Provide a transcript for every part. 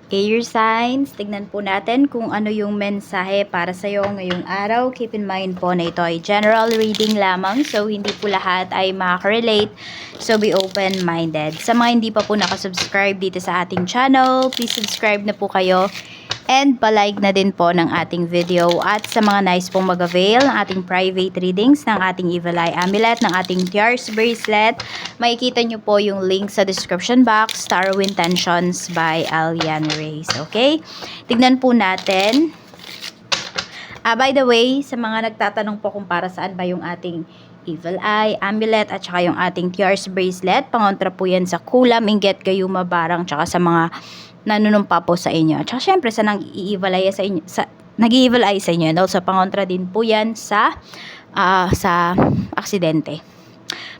Air signs, tignan po natin kung ano yung mensahe para sa iyo ngayong araw. Keep in mind po na ito ay general reading lamang, so hindi po lahat ay makaka-relate. So be open-minded. Sa mga hindi pa po nakasubscribe dito sa ating channel, please subscribe na po kayo. And palike na din po ng ating video. At sa mga nice pong mag-avail ng ating private readings, ng ating Evil Eye Amulet, ng ating Tears Bracelet, makikita nyo po yung link sa description box, Tarot Intentions by Alian Reyes. Okay? Tignan po natin. By the way, sa mga nagtatanong po kung para saan ba yung ating Evil Eye Amulet at saka yung ating Tears Bracelet, pangontra po yan sa Kulam, Inggit, Gayuma, Barang, tsaka sa mga nanunumpa po sa inyo. At saka syempre sa nag-i-evil eye sa inyo, nag-i-evil eye sa inyo. And also pangontra din po yan sa aksidente.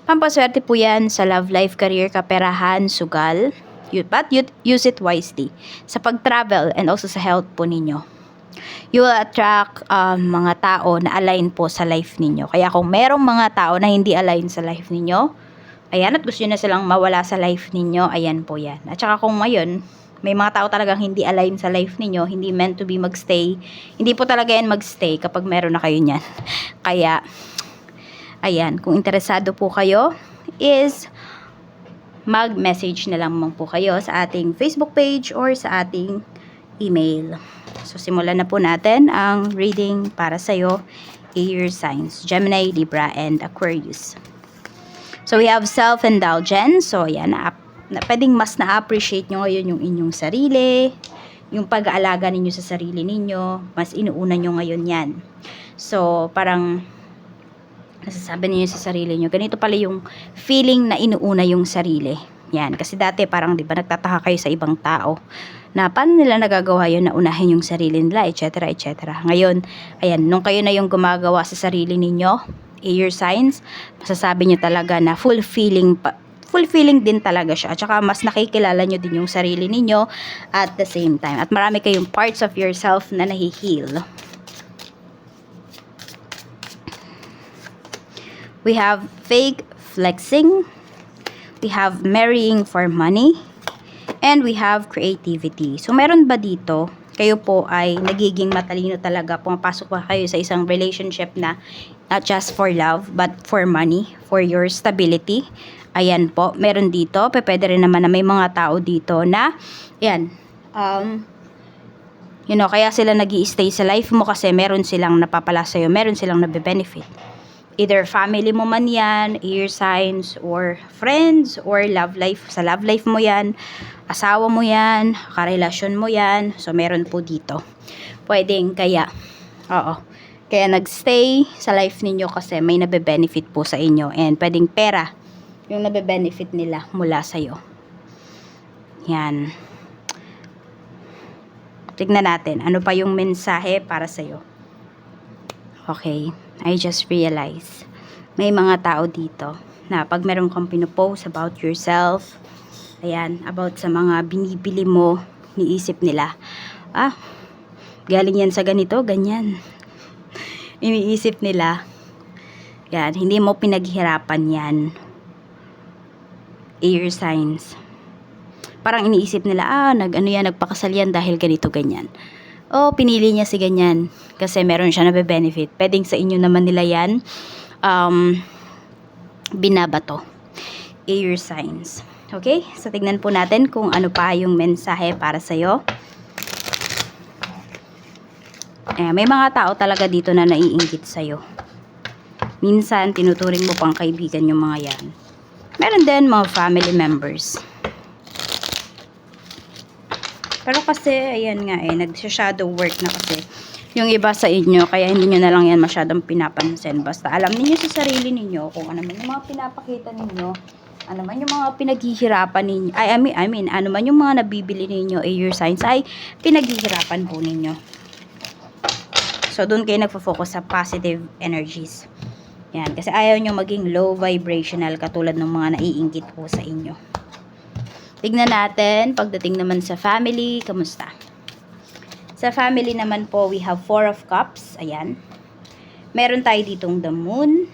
Pampaswerte po yan sa love life, career, kaperahan, sugal. But use it wisely. Sa pag-travel and also sa health po ninyo. You will attract mga tao na align po sa life ninyo. Kaya kung merong mga tao na hindi align sa life ninyo, ayan, at gusto nyo na silang mawala sa life ninyo, ayan po yan. At saka kung ngayon, may mga tao talagang hindi align sa life ninyo, hindi meant to be magstay. Hindi po talaga yan magstay kapag meron na kayo niyan. Kaya, ayan, kung interesado po kayo, is mag-message na lang po kayo sa ating Facebook page or sa ating email. So, simulan na po natin ang reading para sa'yo, Air Signs, Gemini, Libra, and Aquarius. So, we have self-indulgence. So, ayan, na pwedeng mas na-appreciate nyo ngayon yung inyong sarili, yung pag-aalaga ninyo sa sarili ninyo, mas inuuna nyo ngayon yan. So, parang nasasabi niyo sa sarili nyo, ganito pala yung feeling na inuuna yung sarili. Yan, kasi dati parang 'di ba nagtataka kayo sa ibang tao na paano nila nagagawa yun na unahin yung sarili nila, etc. etc. Ngayon, ayan, nung kayo na yung gumagawa sa sarili ninyo, air signs, masasabi nyo talaga na fulfilling din talaga siya. At saka mas nakikilala nyo din yung sarili ninyo at the same time. At marami kayong parts of yourself na nahi-heal. We have fake flexing. We have marrying for money. And we have creativity. So, meron ba dito, kayo po ay nagiging matalino talaga, pumapasok pa kayo sa isang relationship na not just for love, but for money, for your stability. Ayan po, meron dito. Pwede rin naman na may mga tao dito na, ayan, kaya sila nag-i-stay sa life mo kasi meron silang napapala sa'yo, meron silang nabe-benefit. Either family mo man yan, air signs, or friends, or love life. Sa love life mo yan, asawa mo yan, karelasyon mo yan. So, meron po dito. Pwedeng kaya, kaya nagstay sa life ninyo kasi may nabe-benefit po sa inyo. And pwedeng pera yung nabe-benefit nila mula sa'yo. Yan. Tignan natin, ano pa yung mensahe para sa'yo. Okay, I just realized, may mga tao dito na pag meron kang pinopost about yourself, ayan, about sa mga binibili mo, niisip nila, galing yan sa ganito, ganyan. Iniisip nila, yan, hindi mo pinaghirapan yan. Air signs. Parang iniisip nila, nagpakasal yan dahil ganito, ganyan. Pinili niya si ganyan kasi meron siya nabe-benefit. Pwedeng sa inyo naman nila yan binabato. Air signs. Okay? So, tignan po natin kung ano pa yung mensahe para sa'yo. May mga tao talaga dito na naiinggit sa'yo. Minsan, tinuturing mo pang kaibigan yung mga yan. Meron din mga family members. Pero kasi, ayan nga nag-shadow work na kasi yung iba sa inyo, kaya hindi nyo na lang yan masyadong pinapansin. Basta alam niyo sa sarili ninyo kung ano man yung mga pinapakita ninyo, ano man yung mga pinaghihirapan ninyo, I mean, ano man yung mga nabibili ninyo, air signs, ay pinaghihirapan po ninyo. So, doon kayo nagpo-focus sa positive energies. Yan, kasi ayaw nyo maging low vibrational katulad ng mga naiinggit po sa inyo. Tignan natin, pagdating naman sa family, kamusta? Sa family naman po, we have 4 of Cups. Ayan. Meron tayo ditong the Moon.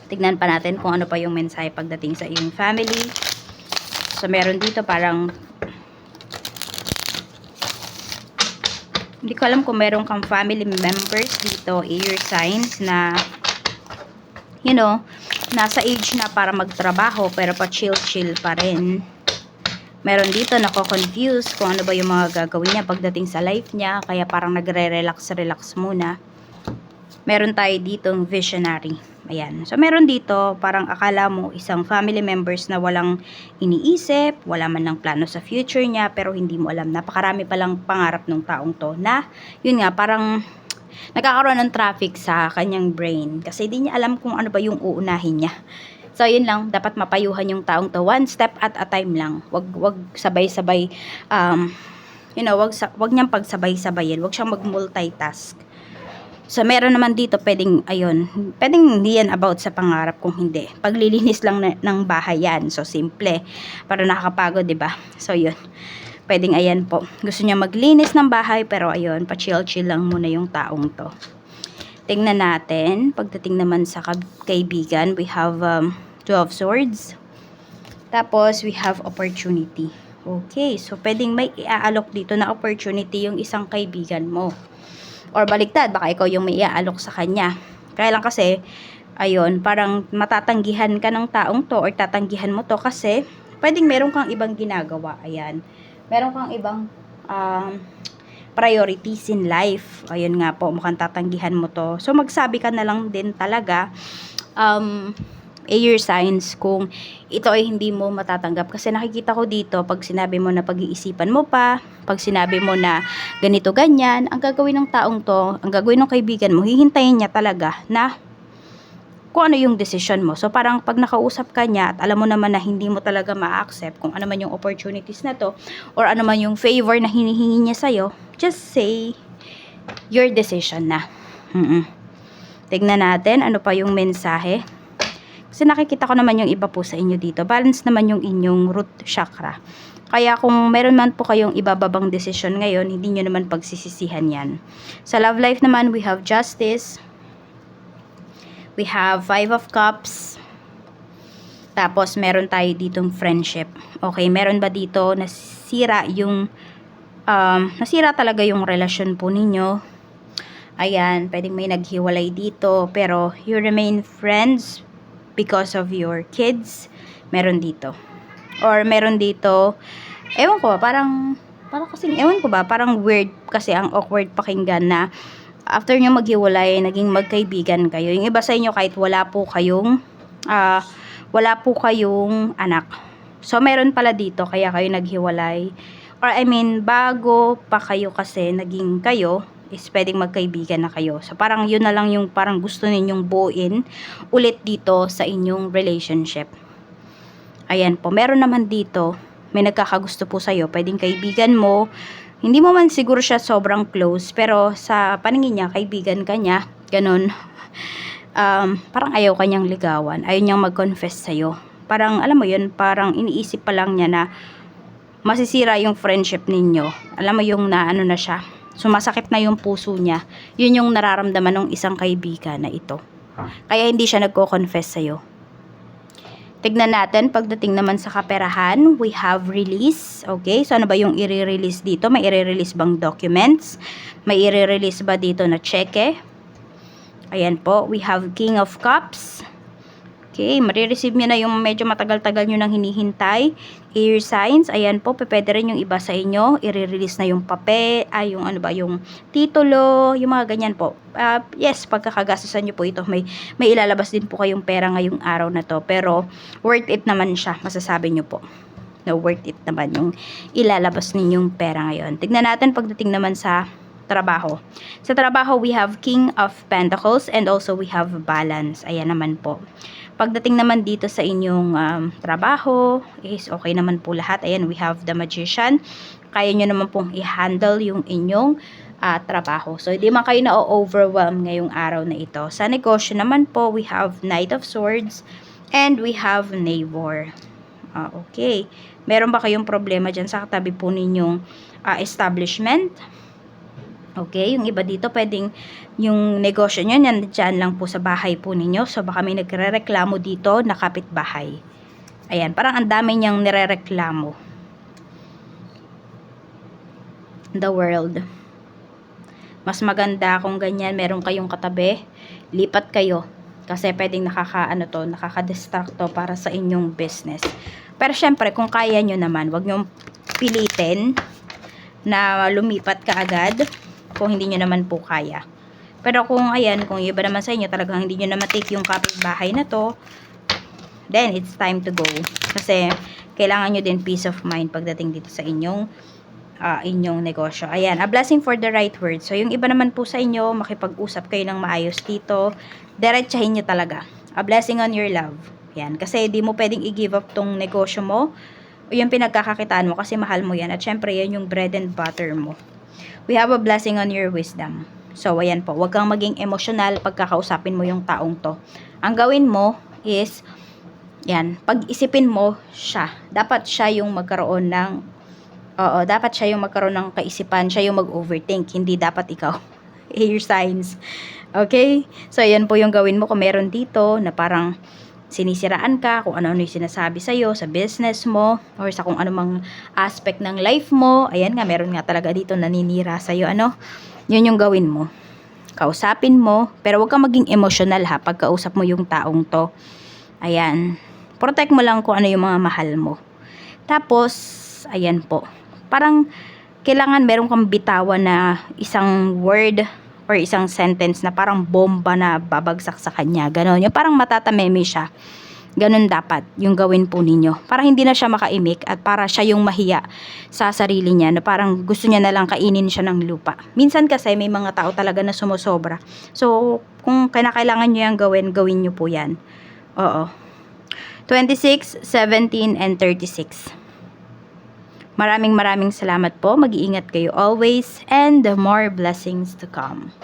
Tignan pa natin kung ano pa yung mensahe pagdating sa iyong family. So, meron dito parang Hindi ko alam kung meron kang family members dito, air signs na, you know, nasa age na para magtrabaho pero pa chill-chill pa rin. Meron dito nako-confuse kung ano ba yung mga gagawin niya pagdating sa life niya, kaya parang nagre-relax muna. Meron tayo ditong visionary. Ayan. So, meron dito, parang akala mo isang family members na walang iniisip, wala man lang plano sa future niya, pero hindi mo alam. Napakarami palang pangarap ng taong to na, yun nga, parang nagkakaroon ng traffic sa kanyang brain. Kasi di niya alam kung ano ba yung uunahin niya. So, yun lang, dapat mapayuhan yung taong to. One step at a time lang. Wag sabay-sabay, wag niyang pagsabay-sabayin. Wag siyang mag-multitask. So, meron naman dito, pwedeng hindi yan about sa pangarap kung hindi. Paglilinis lang ng bahay yan. So, simple. Para nakakapagod, diba? So, yun. Pwedeng ayan po. Gusto niya maglinis ng bahay, pero ayun, pa-chill-chill lang muna yung taong to. Tingnan natin. Pagdating naman sa kaibigan, we have 12 swords. Tapos, we have opportunity. Okay. So, pwedeng may iaalok dito na opportunity yung isang kaibigan mo. Or baliktad, baka ikaw yung may iaalok sa kanya. Kaya lang kasi, ayun, parang matatanggihan ka ng taong to or tatanggihan mo to kasi pwedeng meron kang ibang ginagawa. Ayan. Meron kang ibang priorities in life. Ayun nga po, mukhang tatanggihan mo to. So, magsabi ka na lang din talaga air signs kung ito ay hindi mo matatanggap. Kasi nakikita ko dito, pag sinabi mo na pag-iisipan mo pa, pag sinabi mo na ganito ganyan, ang gagawin ng taong to, ang gagawin ng kaibigan mo, hihintayin niya talaga na kung ano yung decision mo. So parang pag nakausap ka niya at alam mo naman na hindi mo talaga ma-accept kung ano man yung opportunities na to or ano man yung favor na hinihingi niya sa'yo, just say your decision na. Tignan natin ano pa yung mensahe. Kasi nakikita ko naman yung iba po sa inyo dito. Balance naman yung inyong root chakra. Kaya kung meron man po kayong ibababang desisyon ngayon, hindi nyo naman pagsisisihan yan. Sa love life naman, we have justice. We have 5 of cups. Tapos, meron tayo ditong friendship. Okay, meron ba dito nasira talaga yung relasyon po ninyo? Ayan, pwedeng may naghiwalay dito. Pero, you remain friends because of your kids. Meron dito. Or meron dito, ewan ko, parang weird kasi ang awkward pakinggan na after nyo maghiwalay, naging magkaibigan kayo. Yung iba sa inyo kahit wala po kayong anak. So, meron pala dito, kaya kayo naghiwalay. Or bago pa kayo kasi naging kayo, is pwedeng magkaibigan na kayo. So, parang yun na lang yung parang gusto ninyong buuin ulit dito sa inyong relationship. Ayan po. Meron naman dito, may nagkakagusto po sa'yo. Pwedeng kaibigan mo. Hindi mo man siguro siya sobrang close, pero sa paningin niya, kaibigan ka niya. Ganun. Parang ayaw kanyang ligawan. Ayaw niyang mag-confess sa'yo. Parang, alam mo yun, parang iniisip pa lang niya na masisira yung friendship ninyo. Alam mo yung na ano na siya. Sumasakit na yung puso niya. Yun yung nararamdaman ng isang kaibigan na ito. Kaya hindi siya nagko-confess sa'yo. Tignan natin, pagdating naman sa kaperahan, we have release. Okay, so ano ba yung i-release dito? May i-release bang documents? May i-release ba dito na cheque? Ayan po, we have King of Cups. Okay, marireceive nyo na yung medyo matagal-tagal nyo nang hinihintay. Air signs, ayan po, pwede rin yung iba sa inyo, i-release na yung papel, yung titulo, yung mga ganyan po. Yes, pagkakagastusan nyo po ito, may ilalabas din po kayong pera ngayong araw na to, pero worth it naman siya, masasabi nyo po. No, worth it naman yung ilalabas ninyong pera ngayon. Tignan natin pagdating naman sa trabaho. Sa trabaho, we have King of Pentacles and also we have balance. Ayan naman po. Pagdating naman dito sa inyong trabaho, is okay naman po lahat. Ayan, we have the Magician. Kaya nyo naman pong i-handle yung inyong trabaho. So, hindi man kayo na-overwhelm ngayong araw na ito. Sa negosyo naman po, we have Knight of Swords and we have Neighbor. Okay. Meron ba kayong problema dyan sa katabi po ninyong establishment? Okay, yung iba dito pwedeng yung negosyo nyo nandyan lang po sa bahay po ninyo. So baka may nagre-reklamo dito na kapitbahay. Ayan, parang ang dami niyang nirereklamo. The World. Mas maganda kung ganyan, meron kayong katabi, lipat kayo. Kasi pwedeng nakaka-distract to para sa inyong business. Pero syempre, kung kaya nyo naman, wag nyo pilitin na lumipat ka agad kung hindi nyo naman po kaya. Pero kung ayan, kung iba naman sa inyo, talagang hindi nyo na matake yung kapitbahay na to, then it's time to go. Kasi kailangan nyo din peace of mind pagdating dito sa inyong negosyo. Ayan, a blessing for the right word. So, yung iba naman po sa inyo, makipag-usap kayo ng maayos dito. Diretsahin nyo talaga. A blessing on your love. Ayan, kasi di mo pwedeng i-give up tong negosyo mo o yung pinagkakakitaan mo kasi mahal mo yan. At syempre, yan yung bread and butter mo. We have a blessing on your wisdom. So, ayan po. Huwag kang maging emotional pagkakausapin mo yung taong to. Ang gawin mo is, yan, pag-isipin mo siya. Dapat siya yung magkaroon ng dapat siya yung magkaroon ng kaisipan, siya yung mag-overthink, hindi dapat ikaw. Air signs. Okay? So, yan po yung gawin mo kung meron dito na parang sinisiraan ka, kung ano-ano yung sinasabi sa'yo, sa business mo, or sa kung anumang aspect ng life mo. Ayan nga, meron nga talaga dito naninira sa'yo. Yun yung gawin mo. Kausapin mo, pero huwag kang maging emotional ha, pagkausap mo yung taong to. Ayan. Protect mo lang kung ano yung mga mahal mo. Tapos, ayan po. Parang kailangan meron kang bitawan na isang word or isang sentence na parang bomba na babagsak sa kanya. Ganon. Yung parang matatameme siya. Ganon dapat yung gawin po ninyo. Para hindi na siya makaimik at para siya yung mahiya sa sarili niya na parang gusto niya na lang kainin siya ng lupa. Minsan kasi may mga tao talaga na sumusobra. So, kung kailangan nyo yung gawin nyo po yan. Oo. 26, 17, and 36. Maraming salamat po. Mag-iingat kayo always and more blessings to come.